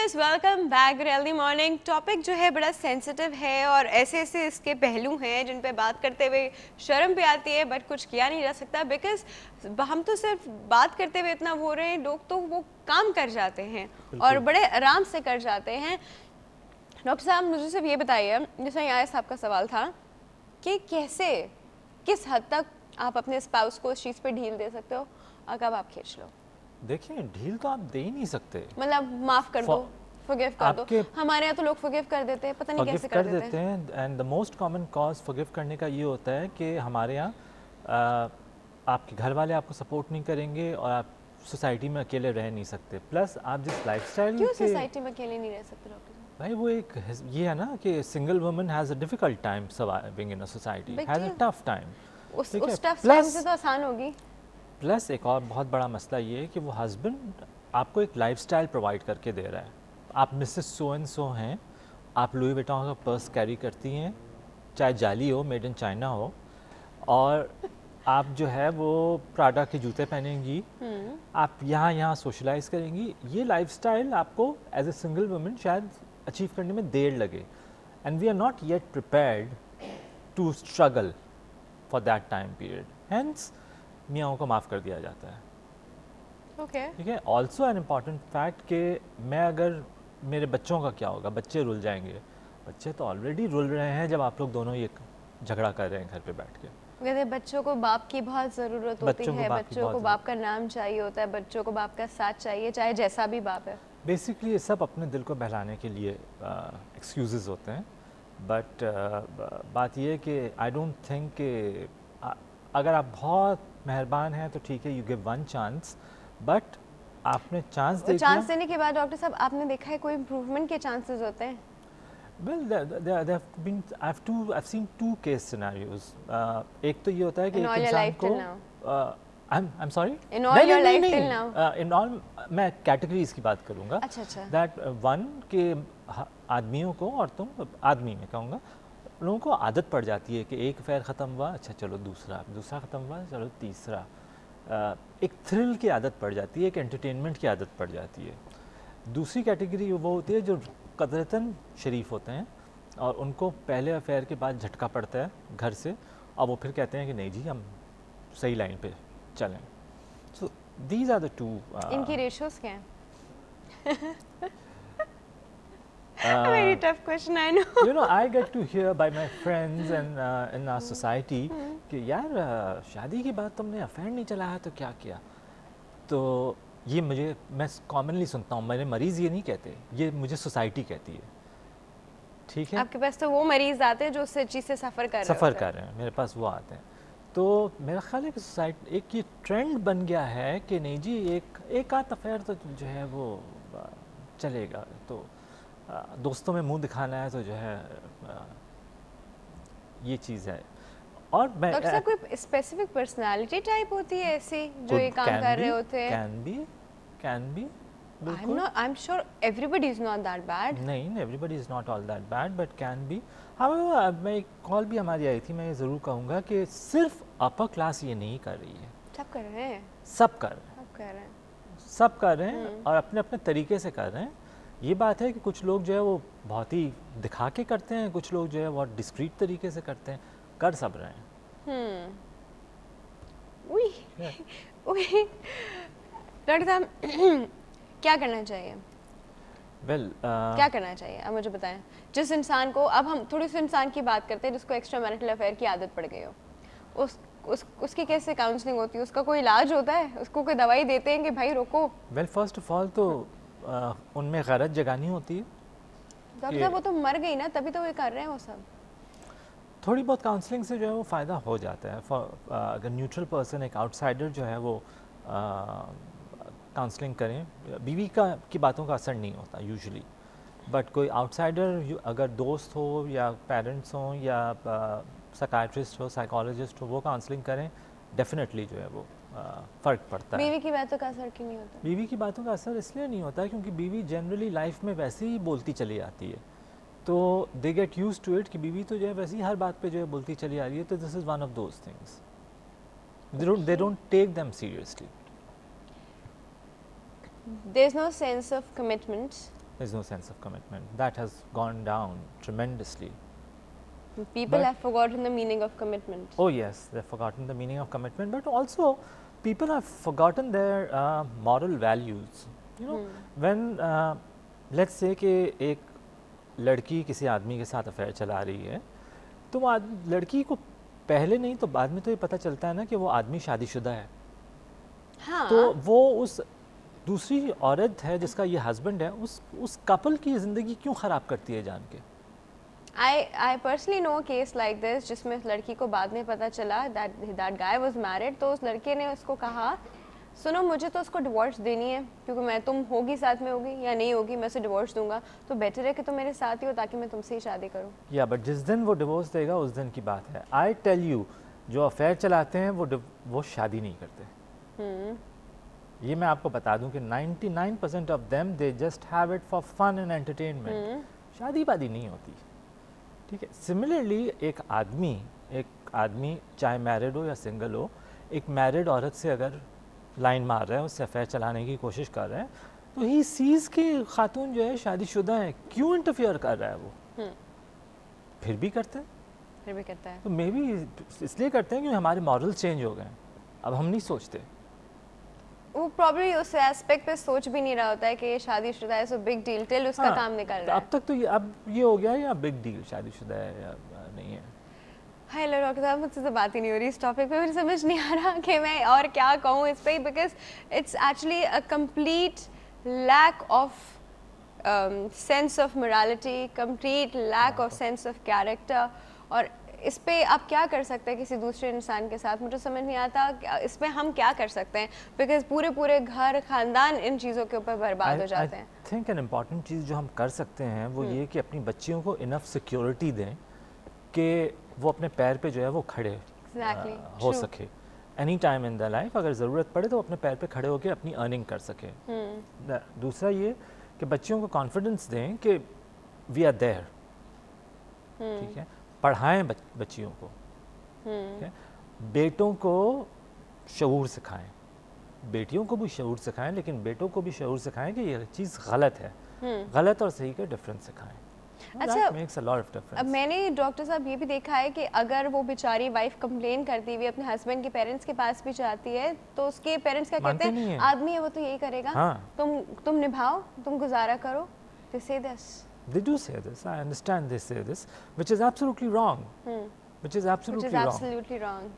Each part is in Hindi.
Viewers, welcome back really morning. Topic जो है बड़ा सेंसिटिव है और ऐसे ऐसे इसके पहलू हैं जिन पे बात करते हुए शर्म भी आती है, बट कुछ किया नहीं जा सकता बिकॉज हम तो सिर्फ बात करते हुए इतना हो रहे हैं, लोग तो वो काम कर जाते हैं और बड़े आराम से कर जाते हैं। डॉक्टर साहब, मुझे सिर्फ ये बताइए, जैसे यहाँ साहब का सवाल था कि कैसे, किस हद तक आप अपने स्पाउस को इस चीज़ पे ढील दे सकते हो और कब आप खींच लो? देखिए, ढील तो आप दे ही नहीं सकते, मतलब माफ कर दो, फॉरगिव कर दो। हमारे यहाँ तो लोग फॉरगिव कर देते हैं, पता नहीं कैसे कर देते हैं। And the most common cause forgive करने का ये होता है कि हमारे यहाँ आपके घर वाले आपको सपोर्ट नहीं करेंगे और आप सोसाइटी में अकेले रह नहीं सकते। प्लस आप जिस लाइफस्टाइल क्यों सोसाइटी में अकेले नहीं रह सकते डॉक्टर? भाई वो एक ये है ना कि single woman has a difficult time surviving in a society, has a tough time. उस टफ टाइम से तो आसान होगी। प्लस एक और बहुत बड़ा मसला ये है कि वो हस्बैंड आपको एक लाइफस्टाइल प्रोवाइड करके दे रहा है। आप मिसेस सो एंड सो हैं, आप लुई विटॉन का पर्स कैरी करती हैं, चाहे जाली हो, मेड इन चाइना हो, और आप जो है वो प्राडा के जूते पहनेंगी, आप यहाँ सोशलाइज करेंगी। ये लाइफस्टाइल आपको एज ए सिंगल वुमन शायद अचीव करने में देर लगे, and we are not yet prepared to struggle for that time period. Hence मियाँओं को माफ़ कर दिया जाता है। ठीक है। ऑल्सो एन इम्पॉर्टेंट फैक्ट कि मैं अगर मेरे बच्चों का क्या होगा, बच्चे रुल जाएंगे। बच्चे तो ऑलरेडी रुल रहे हैं जब आप लोग दोनों ये झगड़ा कर रहे हैं घर पे बैठ के। कहते हैं बच्चों को बाप की बहुत ज़रूरत होती है, बच्चों को बाप का नाम चाहिए होता है, बच्चों को बाप का साथ चाहिए, चाहे जैसा भी बाप है। बेसिकली ये सब अपने दिल को बहलाने के लिए एक्सक्यूज़ेस होते हैं। बट बात ये है कि आई डोंट थिंक कि अगर आप बहुत मेहरबान हैं तो ठीक है, you give one chance, but आपने चांस देने के बाद डॉक्टर साहब आपने देखा है कोई इम्प्रूवमेंट के चांसेस होते हैं? Well, I've seen two case scenarios. एक तो ये होता है कि एक इंसान को I'm sorry? In all your life till now? In all, मैं कैटेगरीज की बात करूँगा। अच्छा। That one के आदमियों को, औरतों, आदमी में कहूँगा, लोगों को आदत पड़ जाती है कि एक अफेयर ख़त्म हुआ, अच्छा चलो दूसरा ख़त्म हुआ, चलो तीसरा। एक थ्रिल की आदत पड़ जाती है, एक एंटरटेनमेंट की आदत पड़ जाती है। दूसरी कैटेगरी वो होती है जो कदरतन शरीफ होते हैं और उनको पहले अफेयर के बाद झटका पड़ता है घर से, और वो फिर कहते हैं कि नहीं जी हम सही लाइन पे चलें। So these are the two. इनकी रेशियोस क्या हैं? Very tough question, I know. You know, I get to hear by my friends and in our society कि यार शादी के बाद तुमने अफेयर नहीं चलाया तो क्या किया। तो ये मैं कॉमनली सुनता हूँ, मेरे मरीज़ ये नहीं कहते, ये मुझे सोसाइटी कहती है। ठीक है, आपके पास तो वो मरीज़ आते हैं जो उस चीज़ से सफ़र कर रहे हैं, मेरे पास वो आते हैं। तो मेरा ख्याल है कि सोसाइटी एक ये ट्रेंड बन गया है कि नहीं जी एक आध अफेयर तो जो है वो चलेगा, तो दोस्तों में मुंह दिखाना है तो जो है ये चीज़ है। और मैं डॉक्टर साहब कोई स्पेसिफिक पर्सनालिटी टाइप होती है ऐसी जो ये काम कर रहे होते हैं? Can be I'm sure everybody is not that bad. नहीं, everybody is not all that bad, but can be. However, मैं एक कॉल भी हमारी आई थी, मैं ये ज़रूर कहूँगा कि सिर्फ अपर क्लास ये नहीं कर रही है, सब कर रहे हैं, सब कर रहे हैं और अपने अपने तरीके से कर रहे हैं। ये बात है कि कुछ लोग जो है वो बहुत ही दिखा के करते हैं, कुछ लोग जो है बहुत डिस्क्रीट तरीके से करते हैं, कर सब रहे हैं। डॉक्टर साहब क्या करना चाहिए? क्या करना चाहिए अब मुझे बताएं। जिस इंसान को, अब हम थोड़ी सी इंसान की बात करते हैं जिसको एक्स्ट्रा मैरिटल अफेयर की आदत पड़ गई हो, उसकी कैसे काउंसलिंग होती है? उसका कोई इलाज होता है? उसको कोई दवाई देते हैं कि भाई रोको? फर्स्ट ऑफ ऑल तो उनमें गैरत जगानी होती है। डॉक्टर साहब वो तो मर गई ना, तभी तो वो कर रहे हैं वो सब। थोड़ी बहुत काउंसलिंग से जो है वो फ़ायदा हो जाता है। अगर न्यूट्रल पर्सन, एक आउटसाइडर जो है वो काउंसलिंग करें, बीवी की बातों का असर नहीं होता यूजुअली, बट कोई आउटसाइडर अगर दोस्त हो या पेरेंट्स हो या साइकाइट्रिस्ट हो, साइकोलॉजिस्ट हो, वो काउंसलिंग करें, डेफिनेटली जो है वो फ़र्क पड़ता है। बीवी की बातों का असर क्यों नहीं होता? बीवी की बातों का असर इसलिए नहीं होता क्योंकि बीवी जनरली लाइफ में वैसे ही बोलती चली आती है, तो they get use to it कि बीवी तो जो है वैसे ही हर बात पे जो है बोलती चली आ रही है, तो this is one of those things, they don't take them seriously. There's no sense of commitment there's no sense of commitment. That has gone down tremendously. People But- have forgotten the meaning of commitment. Oh yes, they've forgotten the meaning of commitment, but also people have forgotten their moral values. You know, when let's say कि एक लड़की किसी आदमी के साथ अफेयर चला रही है, तो वो लड़की को पहले नहीं तो बाद में तो ये पता चलता है ना कि वो आदमी शादीशुदा है। हाँ, तो वो उस दूसरी औरत है जिसका ये हस्बैंड है, उस कपल की ज़िंदगी क्यों ख़राब करती है जान के? I personally know a case like this जिसमें उस लड़की को बाद में पता चला that guy was married, तो उस लड़के ने उसको कहा सुनो मुझे तो उसको डिवोर्स देनी है क्योंकि मैं तुम होगी साथ में होगी या नहीं होगी मैं उसे डिवोर्स दूंगा, तो बेटर है कि तुम मेरे साथ ही हो ताकि मैं तुमसे ही शादी करूं। या बट जिस दिन वो डिवोर्स देगा उस दिन की बात है। आई टेल यू, जो अफेयर चलाते हैं वो शादी नहीं करते। ये मैं आपको बता दूं कि 99% of them they just have it for fun and entertainment. शादी वादी नहीं होती, ठीक है। सिमिलरली एक आदमी चाहे मैरिड हो या सिंगल हो, एक मैरिड औरत से अगर लाइन मार रहा है, उससे अफेयर चलाने की कोशिश कर रहा है, तो ही सीज कि खातून जो है शादीशुदा है, क्यों इंटरफियर कर रहा है वो? फिर भी करते हैं, फिर भी करता है। तो मे बी इसलिए करते हैं कि हमारे मॉरल चेंज हो गए, अब हम नहीं सोचते। वो प्रॉब्लली उस एस्पेक्ट पे सोच भी नहीं रहा होता है कि ये शादीशुदा है, सो बिग डील टिल उसका काम निकल रहा है। अब तक तो अब ये हो गया या बिग डील शादीशुदा है या नहीं है। हेलो डॉक्टर साहब, मुझसे तो बात ही नहीं हो रही इस टॉपिक पे, मुझे समझ नहीं आ रहा कि मैं और क्या कहूँ इस पे, because it's actually a complete lack of sense of morality, complete lack of sense of character. और इस पे आप क्या कर सकते हैं किसी दूसरे इंसान के साथ, मुझे समझ नहीं आता इस पे हम क्या कर सकते हैं, बिकॉज पूरे घर खानदान इन चीज़ों के ऊपर बर्बाद हो जाते हैं। आई थिंक एन इम्पॉर्टेंट चीज़ जो हम कर सकते हैं वो ये कि अपनी बच्चियों को इनफ सिक्योरिटी दें कि वो अपने पैर पे जो है वो खड़े हो सके any time in the life. अगर ज़रूरत पड़े तो अपने पैर पे खड़े होकर अपनी अर्निंग कर सके। दूसरा ये कि बच्चियों को कॉन्फिडेंस दें कि वी आर देयर, ठीक है। पढ़ाएं बच्चियों को, ठीक है। बेटों को शऊर सिखाएं, बेटियों को भी शऊर सिखाएं, लेकिन बेटों को भी शऊर सिखाएं कि ये चीज़ गलत है, गलत और सही का डिफरेंस सिखाएं। अच्छा, makes a lot of difference. अब मैंने डॉक्टर साहब ये भी देखा है कि अगर वो बेचारी वाइफ कंप्लेन करती हुई अपने हस्बैंड के पेरेंट्स के पास भी जाती है तो उसके पेरेंट्स क्या कहते हैं, आदमी है वो तो यही करेगा, हाँ। तुम निभाओ, तुम गुजारा करो। They say this. They do say this. I understand they say this, which is absolutely wrong. Which is absolutely wrong.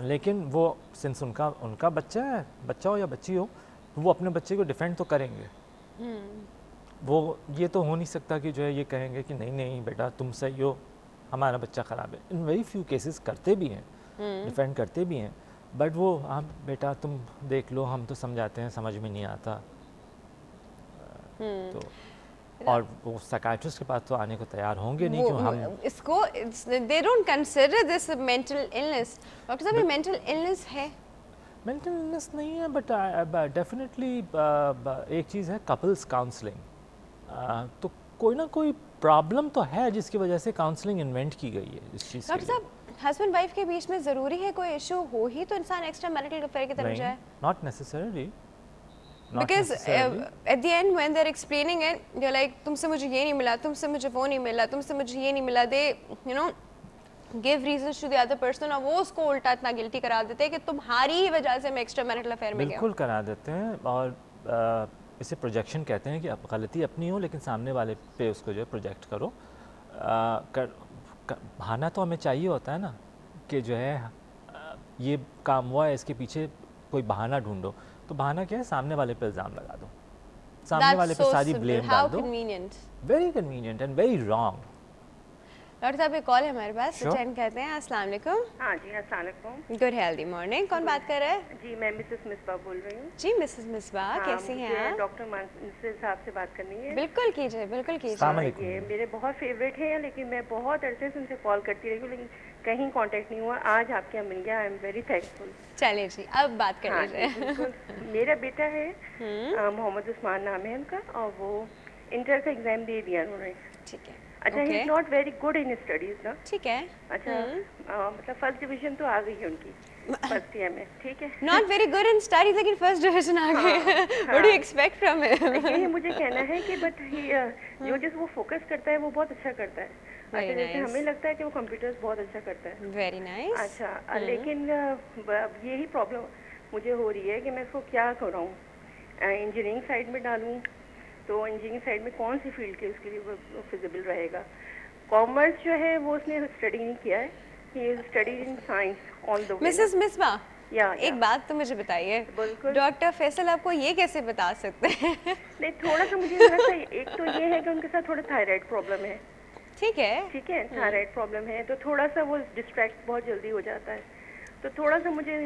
लेकिन वो since उनका बच्चा हो या बच्ची हो, वो अपने बच्चे को डिफेंड तो करेंगे। वो ये तो हो नहीं सकता कि जो है ये कहेंगे कि नहीं बेटा तुम सही हो, हमारा बच्चा ख़राब है। इन वेरी फ्यू केसेस करते भी हैं, डिफेंड करते भी हैं, बट वो हाँ बेटा तुम देख लो, हम तो समझाते हैं, समझ में नहीं आता। तो और वो साइकियाट्रिस्ट के पास तो आने को तैयार होंगे नहीं कि हम इसको they don't consider this mental illness. Doctor साहब ये मेंटल इलनेस है? मेंटल इलनेस नहीं है, बट डेफिनेटली एक चीज़ है कपल्स काउंसलिंग। तो कोई ना कोई प्रॉब्लम तो है जिसकी वजह से काउंसलिंग इन्वेंट की गई है इस चीज़ के लिए। डॉक्टर साहब हस्बैंड वाइफ के बीच में ज़रूरी है कोई इशू हो ही तो इंसान एक्स्ट्रा मैरिटल अफेयर की तरफ जाए? Not necessarily, because at the end when they're explaining it they're like तुमसे मुझे ये नहीं मिला, तुमसे मुझे वो नहीं मिला, तुमसे मुझे ये नहीं मिला, they you know give reasons to the other person, और वो उसको उल्टा इतना गिल्टी करा देते हैं कि तुम्हारी ही वजह से मैं एक्स्ट्रा मैरिटल अफेयर में गया। बिल्कुल करा देते हैं, और इसे प्रोजेक्शन कहते हैं कि अब गलती अपनी हो लेकिन सामने वाले पे उसको जो है प्रोजेक्ट करो। बहाना तो हमें चाहिए होता है ना कि जो है ये काम हुआ है, इसके पीछे कोई बहाना ढूंढो। तो बहाना क्या है, सामने वाले पे इल्ज़ाम लगा दो, सामने वाले पे सारी ब्लेम डाल दो। Very convenient and very wrong. Doctor साहब एक कॉल है हमारे पास, अटेंड करते हैं। अस्सलाम वालेकुम। हाँ जी, अस्सलाम वालेकुम। गुड हेल्दी मॉर्निंग, कौन बात कर रहा है? जी मैं मिसेस मिसबा बोल रही हूँ। जी मिसेस मिसबा, कैसी हैं आप? डॉक्टर मानसिर साहब से बात करनी है। बिल्कुल कीजिए, बिल्कुल कीजिए। ये मेरे बहुत फेवरेट हैं, लेकिन मैं बहुत अरसे से उनसे कॉल करती रही हूँ लेकिन कहीं कांटेक्ट नहीं हुआ। आज आपके यहाँ मिल गया, आई एम वेरी थैंकफुल। चलिए जी, अब बात कर लीजिए। मेरा बेटा है, मोहम्मद उस्मान नाम है उनका, और वो इंटर का एग्जाम दे दिया उन्होंने। ठीक है। अच्छा, he is not very good in studies ना। ठीक है। अच्छा, मतलब फर्स्ट डिवीजन तो आ गई है उनकी, फर्स्ट ईयर में, ठीक है। Not very good in studies लेकिन फर्स्ट डिवीजन आ गए। What do you expect from him? यही मुझे कहना है कि बट जो जिस वो फोकस करता है वो बहुत अच्छा करता है। अच्छा, जैसे हमें लगता है कि वो कंप्यूटर्स बहुत अच्छा करता है। Very nice. अच्छा, लेकिन यही प्रॉब्लम मुझे हो रही है कि मैं इसको क्या कराऊँ, इंजीनियरिंग साइड में डालूँ, तो इंजीनियरिंग साइड में कौन सी फील्ड के उसके लिए फिजिबल रहेगा। कॉमर्स जो है वो उसने स्टडी नहीं किया है, he study in science all the way. Mrs Misbah, या एक बात तो मुझे बताइए, बिल्कुल। डॉक्टर फैसल आपको ये कैसे बता सकते हैं? नहीं, थोड़ा सा मुझे लगा था, एक तो ये है कि उनके साथ थोड़ा थायराइड प्रॉब्लम है। ठीक है, ठीक है, थायराइड प्रॉब्लम है, तो थोड़ा सा वो डिस्ट्रैक्ट बहुत जल्दी हो जाता है। तो थोड़ा सा मुझे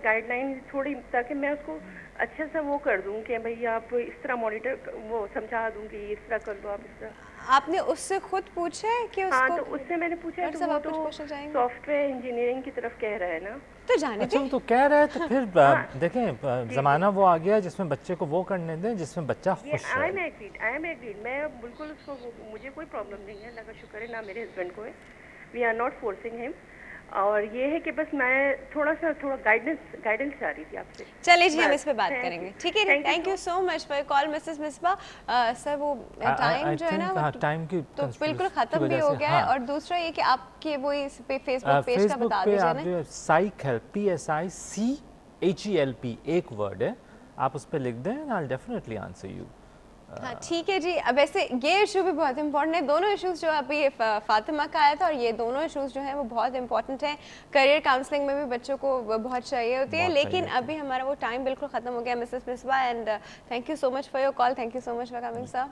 गाइडलाइन थोड़ी, ताकि मैं उसको अच्छा सा वो कर दूं कि भाई आप इस तरह मॉनिटर वो समझा दूं कि इस तरह कर लो, आप इस तरह। आपने उससे खुद पूछा है कि उसको? हाँ, तो उससे मैंने पूछा है, तो वो तो सॉफ्टवेयर इंजीनियरिंग की तरफ कह रहा है ना। तो जाने अच्छा, वो तो कह रहा है, तो फिर देखें ज़माना वो आ गया जिसमें बच्चे को वो करने दें जिसमें बच्चा खुश है। आई एम एग्रीड, मैं बिल्कुल उसको, मुझे कोई प्रॉब्लम नहीं है, अल्लाह का शुक्र है, ना मेरे हस्बैंड को है। We are not forcing him. और ये है कि बस मैं थोड़ा गाइडेंस चाह रही थी आपसे। चलिए जी, हम इस पे बात करेंगे, ठीक है। Thank you so much for call Mrs Misbah. Sir वो टाइम जो है ना, टाइम की तो बिल्कुल खत्म भी हो गया है। और दूसरा ये कि आपके वो इस पे फेसबुक पेज का बता दीजिए ना। साइक हेल्प, PSICHELP एक वर्ड है, आप उस पर लिख दें, I will definitely answer you. हाँ ठीक है जी। अब ऐसे ये इशू भी बहुत इंपॉर्टेंट है, दोनों इश्यूज जो अभी ये फातिमा का आया था और ये दोनों इश्यूज जो हैं वो बहुत इंपॉर्टेंट हैं। करियर काउंसलिंग में भी बच्चों को बहुत चाहिए होती है, लेकिन अभी हमारा वो टाइम बिल्कुल ख़त्म हो गया। Mrs Misbah, and thank you so much for your call, thank you so much for coming sir.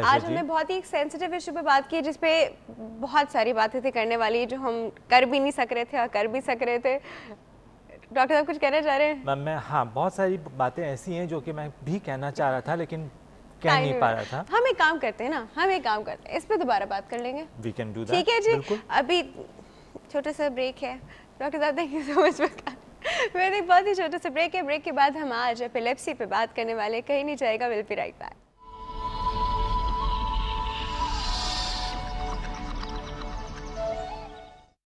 आज हमने बहुत ही एक सेंसिटिव इशू पे बात की, जिसपे बहुत सारी बातें थी करने वाली जो हम कर भी नहीं सक रहे थे और कर भी सक रहे थे। डॉक्टर साहब कुछ कहना चाह रहे हैं? मैं हाँ, बहुत सारी बातें ऐसी हैं जो कि मैं भी कहना चाह रहा था लेकिन कह नहीं पा रहा था। हम एक काम करते हैं ना, हम एक काम करते हैं, इस पे दोबारा बात कर लेंगे। We can do that, ठीक है जी। बिल्कुल। अभी छोटा सा ब्रेक है। डॉक्टर साहब थैंक यू सो मच मेरे बहुत ही छोटा सा ब्रेक है। ब्रेक के बाद हम आज एपिलेप्सी पे बात करने वाले, कहीं नहीं जाएगा, विल बी राइट बैक।